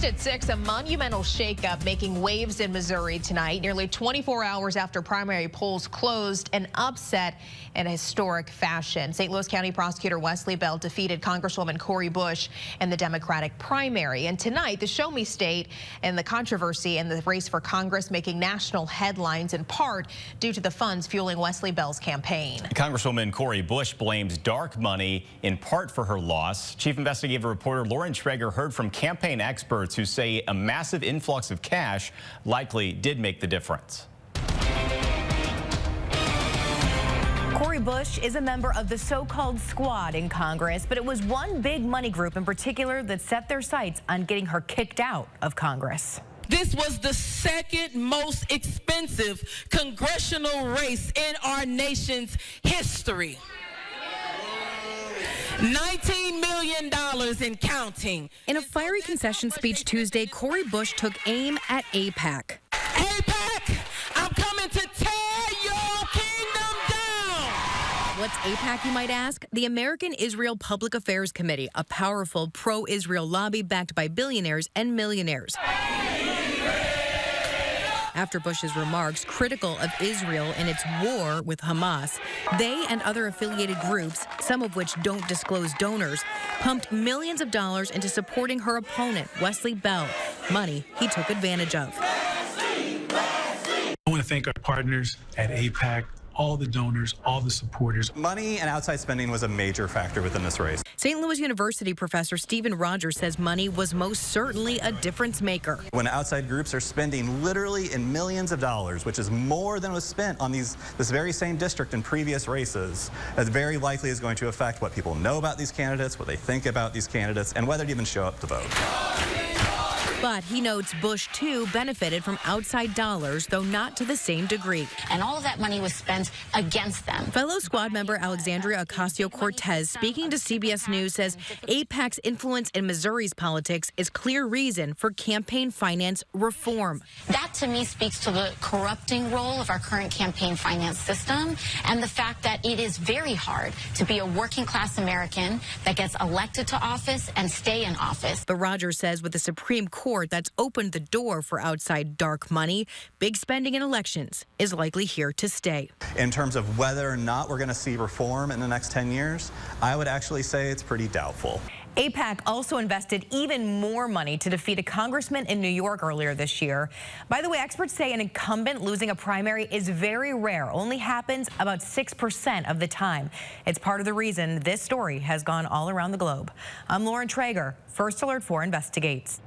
Next at 6, a monumental shakeup making waves in Missouri tonight. Nearly 24 hours after primary polls closed, an upset in a historic fashion. St. Louis County Prosecutor Wesley Bell defeated Congresswoman Cory Bush in the Democratic primary. And tonight, the Show Me State and the controversy in the race for Congress making national headlines in part due to the funds fueling Wesley Bell's campaign. Congresswoman Cory Bush blames dark money in part for her loss. Chief investigative reporter Lauren Traeger heard from campaign experts who say a massive influx of cash likely did make the difference. Cory Bush is a member of the so-called squad in Congress, but it was one big money group in particular that set their sights on getting her kicked out of Congress. This was the second most expensive congressional race in our nation's history. $19 million and counting. In a fiery concession speech Tuesday, Cory Bush took aim at APAC. APAC, I'm coming to tear your kingdom down. What's APAC, you might ask? The American Israel Public Affairs Committee, a powerful pro-Israel lobby backed by billionaires and millionaires. After Bush's remarks critical of Israel in its war with Hamas, they and other affiliated groups, some of which don't disclose donors, pumped millions of dollars into supporting her opponent, Wesley Bell, money he took advantage of. I want to thank our partners at APAC, all the donors, all the supporters. Money and outside spending was a major factor within this race. St. Louis University professor Stephen Rogers says money was most certainly a difference maker. When outside groups are spending literally in millions of dollars, which is more than was spent on this very same district in previous races, that very likely is going to affect what people know about these candidates, what they think about these candidates, and whether to even show up to vote. But he notes Bush, too, benefited from outside dollars, though not to the same degree. And all of that money was spent against them. Fellow squad member Alexandria Cortez, speaking to CBS News, says APAC's influence in Missouri's politics is clear reason for campaign finance reform. That, to me, speaks to the corrupting role of our current campaign finance system and the fact that it is very hard to be a working-class American that gets elected to office and stay in office. But Rogers says with the Supreme Court that's opened the door for outside dark money, big spending in elections is likely here to stay. In terms of whether or not we're going to see reform in the next 10 years, I would actually say it's pretty doubtful. APAC also invested even more money to defeat a congressman in New York earlier this year. By the way, experts say an incumbent losing a primary is very rare, only happens about 6% of the time. It's part of the reason this story has gone all around the globe. I'm Lauren Traeger, First Alert 4 investigates.